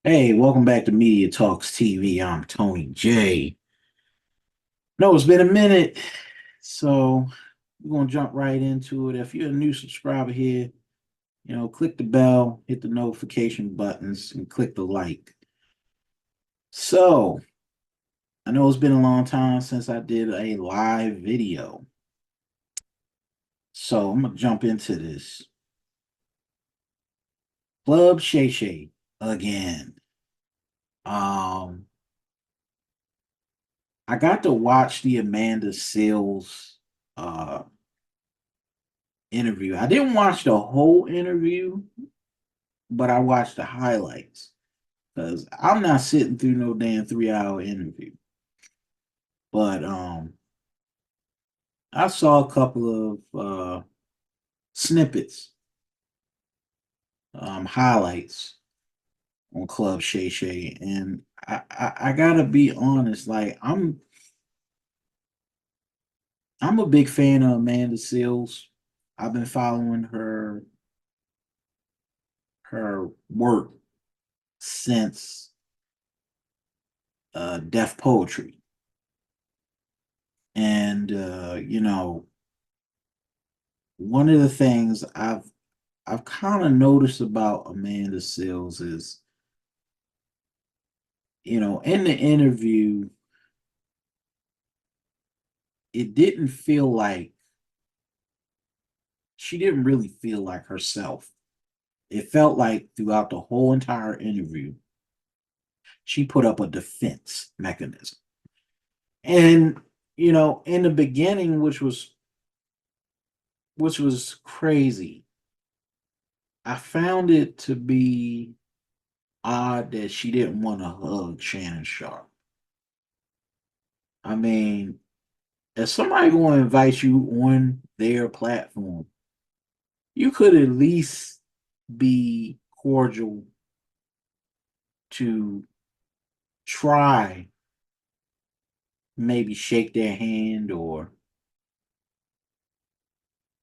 Hey, welcome back to Media Talks TV. I'm Tony J. No, it's been a minute, so we're gonna jump right into it. If you're a new subscriber here, click the bell, hit the notification buttons, and click the like. So I know it's been a long time since I did a live video, so I'm gonna jump into this. Club Shay Shay again. Um, I got to watch the Amanda Seales interview. I didn't watch the whole interview, but I watched the highlights because I'm not sitting through no damn 3 hour interview. But I saw a couple of snippets, highlights on Club Shay Shay, and I gotta be honest, like I'm a big fan of Amanda Seales. I've been following her work since Deaf Poetry. And one of the things I've kind of noticed about Amanda Seales is, in the interview, it didn't feel like she didn't really feel like herself. It felt like throughout the whole entire interview, she put up a defense mechanism. And, in the beginning, which was crazy, I found it to be odd that she didn't want to hug Shannon Sharp. I mean, if somebody going to invite you on their platform, you could at least be cordial to try, maybe shake their hand or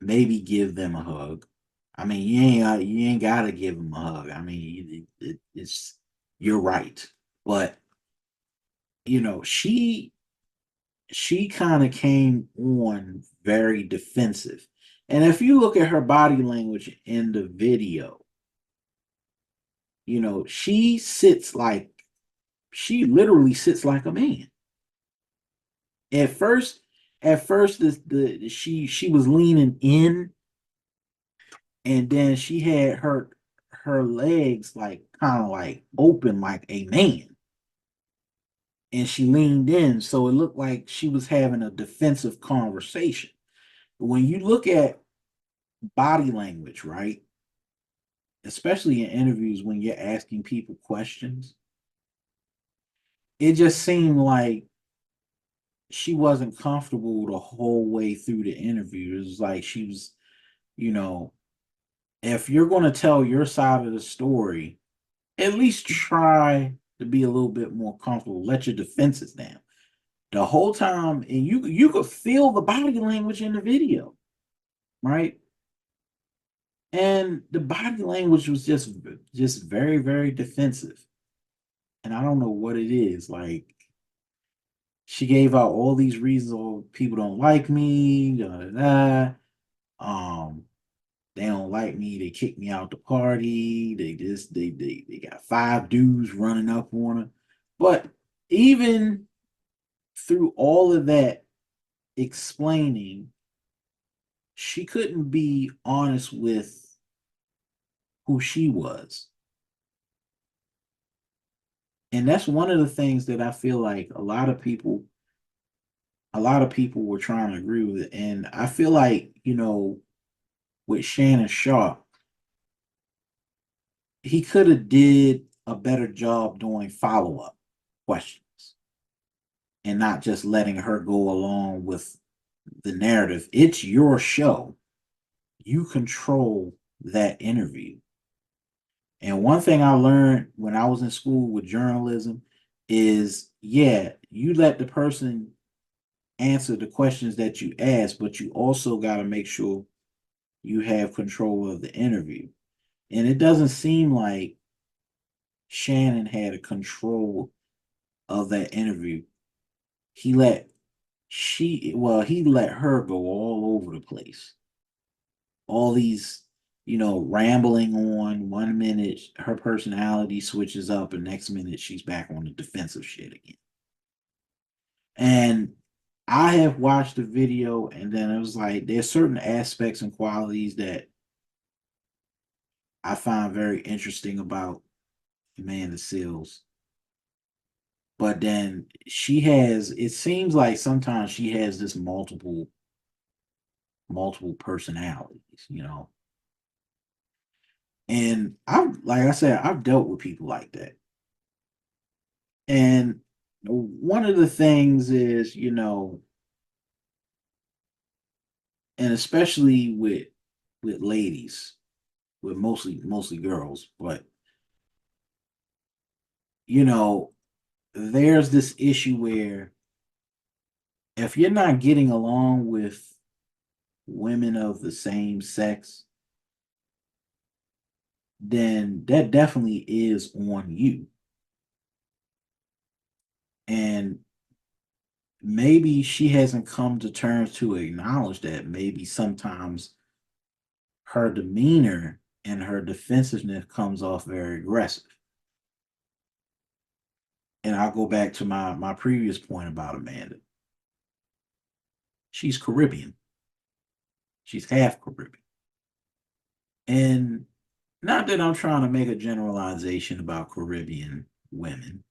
maybe give them a hug. I mean, you ain't gotta give them a hug. I mean, it's you're right, but she kind of came on very defensive. And if you look at her body language in the video, she sits like she literally sits like a man. At first, she was leaning in, and then she had her legs like kind of like open like a man, and she leaned in, so it looked like she was having a defensive conversation. When you look at body language, right? Especially in interviews when you're asking people questions, it just seemed like she wasn't comfortable the whole way through the interview. It was like she was, you know, if you're going to tell your side of the story, at least try to be a little bit more comfortable. Let your defenses down the whole time, and you could feel the body language in the video, right? And the body language was just very very defensive, and I don't know what it is. Like she gave out all these reasons, oh, people don't like me, da, da, da. Um, they don't like me. They kicked me out the party. They got five dudes running up on her. But even through all of that explaining, she couldn't be honest with who she was. And that's one of the things that I feel like a lot of people were trying to agree with. And I feel like, with Shannon Sharp, he could have did a better job doing follow-up questions and not just letting her go along with the narrative. It's your show. You control that interview. And one thing I learned when I was in school with journalism is, yeah, you let the person answer the questions that you ask, but you also got to make sure you have control of the interview. And it doesn't seem like Shannon had a control of that interview. He let he let her go all over the place. All these, rambling on. One minute her personality switches up, and next minute she's back on the defensive shit again. And I have watched the video, and then it was like there's certain aspects and qualities that I find very interesting about Amanda Seals. But then it seems like sometimes she has this multiple personalities. And like I said, I've dealt with people like that. And one of the things is, and especially with ladies, with mostly girls, but you know, there's this issue where if you're not getting along with women of the same sex, then that definitely is on you. And maybe she hasn't come to terms to acknowledge that maybe sometimes her demeanor and her defensiveness comes off very aggressive. And I'll go back to my previous point about Amanda. She's Caribbean. She's half Caribbean. And not that I'm trying to make a generalization about Caribbean women,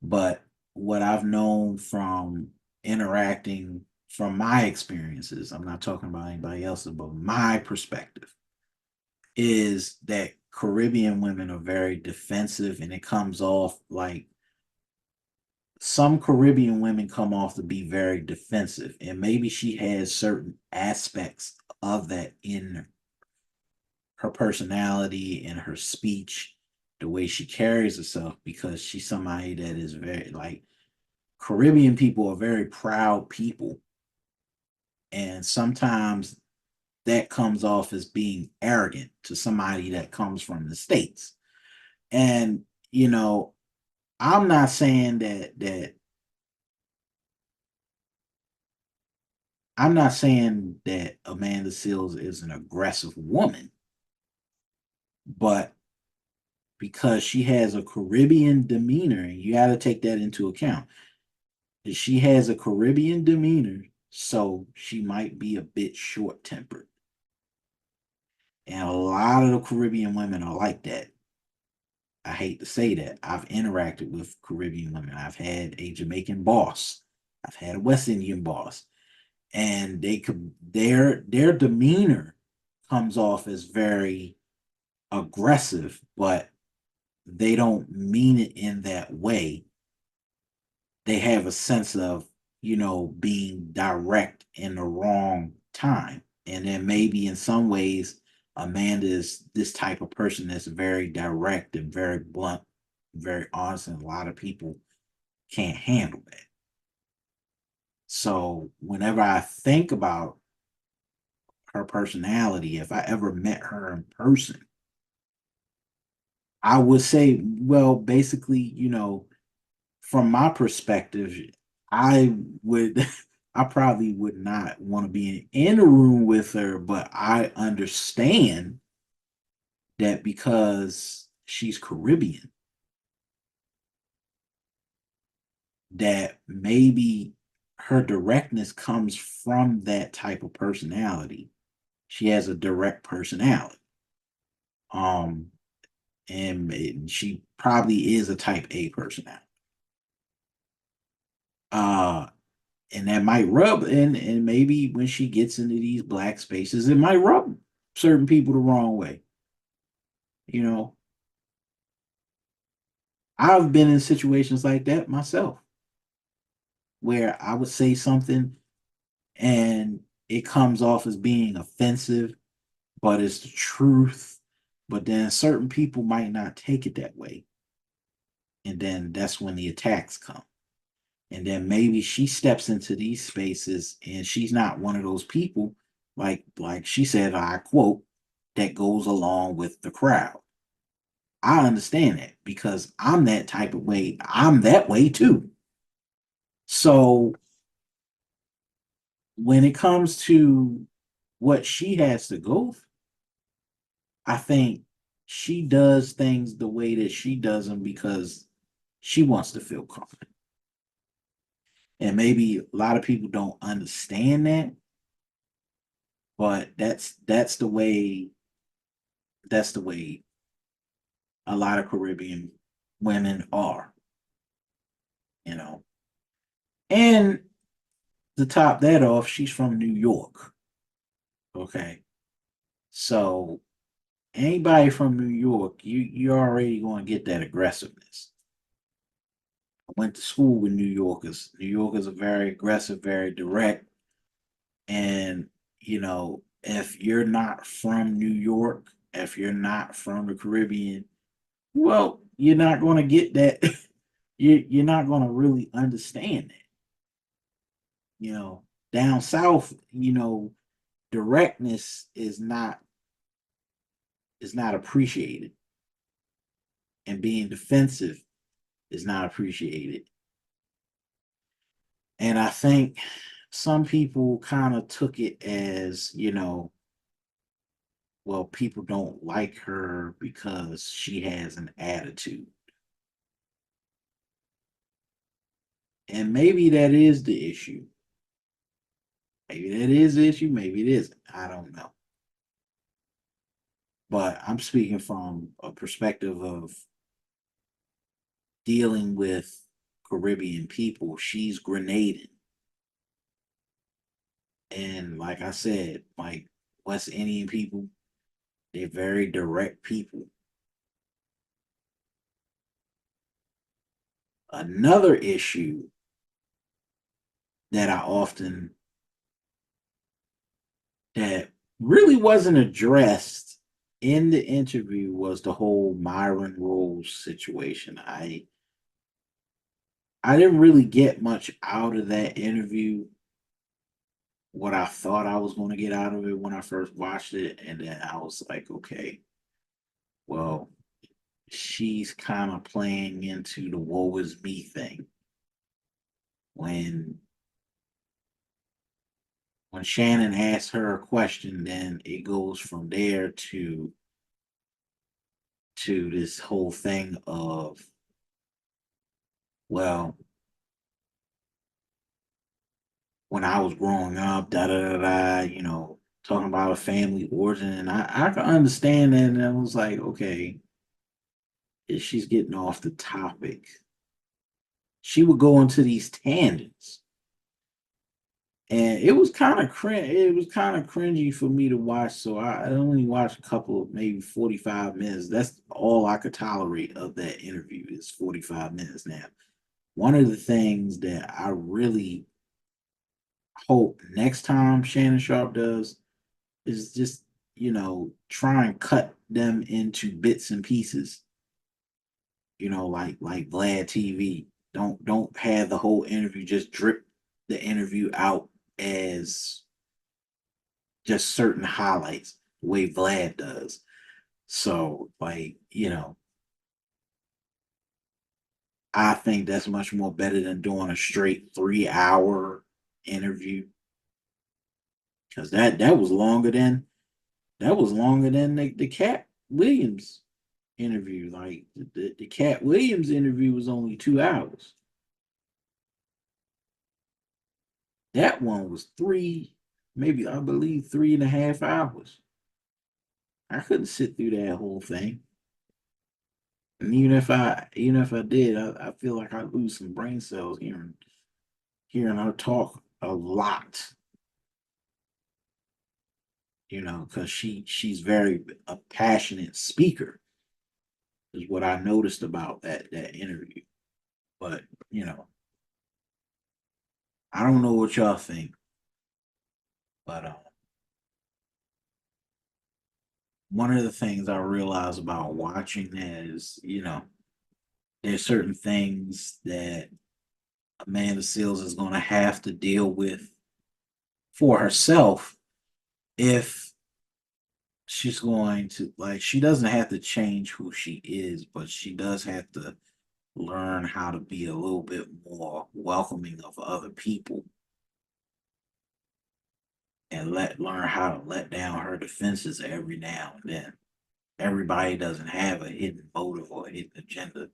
but what I've known from interacting from my experiences, I'm not talking about anybody else's, but my perspective is that Caribbean women are very defensive, and it comes off like some Caribbean women come off to be very defensive. And maybe she has certain aspects of that in her personality and her speech, the way she carries herself, because she's somebody that is very like Caribbean people are very proud people. And sometimes that comes off as being arrogant to somebody that comes from the States. And, I'm not saying that I'm not saying that Amanda Seals is an aggressive woman, but because she has a Caribbean demeanor, and you got to take that into account. She has a Caribbean demeanor, so she might be a bit short tempered. And a lot of the Caribbean women are like that. I hate to say that. I've interacted with Caribbean women. I've had a Jamaican boss. I've had a West Indian boss. And their demeanor comes off as very aggressive, but they don't mean it in that way. They have a sense of, being direct in the wrong time. And then maybe in some ways, Amanda is this type of person that's very direct and very blunt, very honest, and a lot of people can't handle that. So whenever I think about her personality, if I ever met her in person, I would say, well, basically, from my perspective, I would, I probably would not want to be in a room with her, but I understand that because she's Caribbean, that maybe her directness comes from that type of personality. She has a direct personality. Um, and she probably is a type A personality. Uh, and that might rub and maybe when she gets into these black spaces, it might rub certain people the wrong way. You know, I've been in situations like that myself where I would say something and it comes off as being offensive, but it's the truth. But then certain people might not take it that way. And then that's when the attacks come. And then maybe she steps into these spaces and she's not one of those people, like she said, I quote, that goes along with the crowd. I understand that because I'm that type of way. I'm that way too. So when it comes to what she has to go through, I think she does things the way that she does them because she wants to feel confident. And maybe a lot of people don't understand that, but that's the way a lot of Caribbean women are, you know. And to top that off, she's from New York. Okay. So anybody from New York, you're already going to get that aggressiveness. I went to school with New Yorkers. New Yorkers are very aggressive, very direct. And, if you're not from New York, if you're not from the Caribbean, well, you're not going to get that. You're not going to really understand that. You know, down south, directness is not appreciated, and being defensive is not appreciated. And I think some people kind of took it as, well, people don't like her because she has an attitude. And maybe that is the issue. Maybe that is the issue. Maybe it isn't. I don't know. But I'm speaking from a perspective of dealing with Caribbean people. She's Grenadian. And like I said, like West Indian people, they're very direct people. Another issue that I often that really wasn't addressed in the interview was the whole Myron Rose situation. I didn't really get much out of that interview. What I thought I was going to get out of it when I first watched it, and then I was like, okay, well, she's kind of playing into the woe is me thing. When when Shannon asks her a question, then it goes from there to this whole thing of, well, when I was growing up, da da da da, talking about a family origin, and I can understand that, and I was like, okay, if she's getting off the topic, she would go into these tangents, and it was kind of It was kind of cringy for me to watch. So I only watched a couple, maybe 45 minutes. That's all I could tolerate of that interview is 45 minutes. Now, one of the things that I really hope next time Shannon Sharp does is just try and cut them into bits and pieces. Like Vlad TV. Don't have the whole interview, just drip the interview out as just certain highlights the way Vlad does. So, like, I think that's much more better than doing a straight 3 hour interview, because that was longer than the Cat Williams interview. Like the Cat Williams interview was only 2 hours. That one was three, maybe I believe 3.5 hours. I couldn't sit through that whole thing. And even if I did, I feel like I lose some brain cells hearing her talk a lot. Because she's very a passionate speaker is what I noticed about that interview. But I don't know what y'all think, but one of the things I realize about watching that is, there's certain things that Amanda Seals is going to have to deal with for herself if she's going to like she doesn't have to change who she is, but she does have to learn how to be a little bit more welcoming of other people and learn how to let down her defenses every now and then. Everybody doesn't have a hidden motive or a hidden agenda.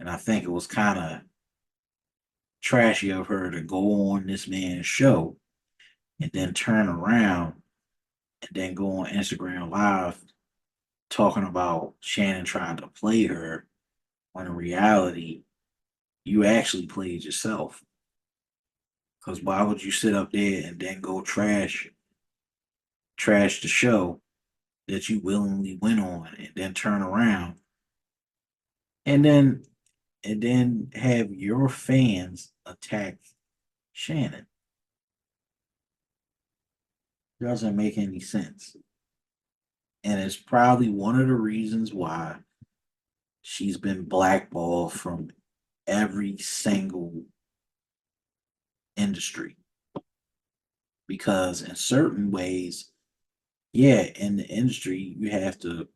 And I think it was kind of trashy of her to go on this man's show and then turn around and then go on Instagram Live talking about Shannon trying to play her when in reality, you actually played yourself. Because why would you sit up there and then go trash the show that you willingly went on and then turn around and then have your fans attack Shannon? Doesn't make any sense. And it's probably one of the reasons why she's been blackballed from every single industry. Because in certain ways, yeah, in the industry, you have to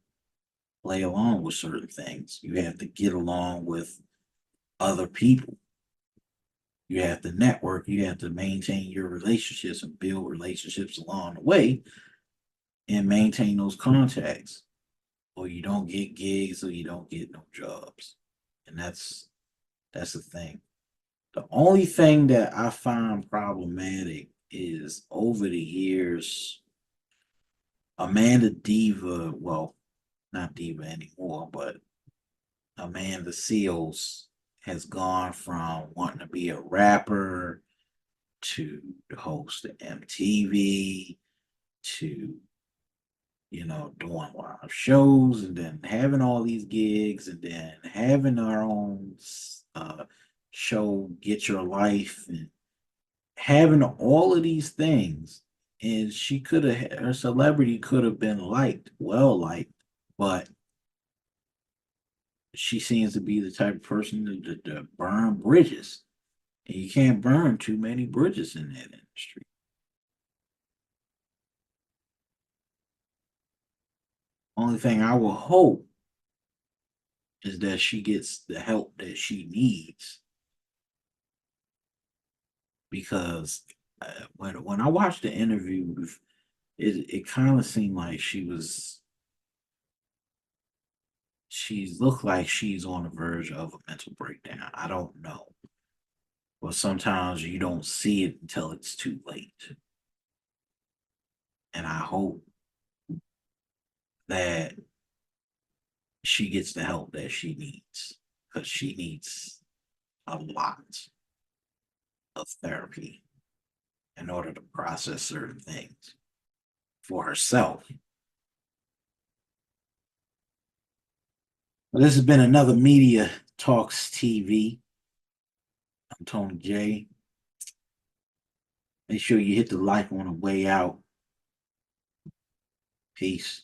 play along with certain things. You have to get along with other people. You have to network. You have to maintain your relationships and build relationships along the way and maintain those contacts. Or you don't get gigs or you don't get no jobs. And that's the thing. The only thing that I find problematic is over the years, Amanda Diva, well, not Diva anymore, but Amanda Seals has gone from wanting to be a rapper to the host of MTV to doing live shows and then having all these gigs and then having our own show, Get Your Life, and having all of these things. And she could have, her celebrity could have been liked, well liked, but she seems to be the type of person to burn bridges. And you can't burn too many bridges in that industry. Only thing I will hope is that she gets the help that she needs because when I watched the interviews, it kind of seemed like she looked like she's on the verge of a mental breakdown. I don't know, but sometimes you don't see it until it's too late. And I hope that she gets the help that she needs because she needs a lot of therapy in order to process certain things for herself. Well, this has been another Media Talks TV. I'm Tony J. Make sure you hit the like on the way out. Peace.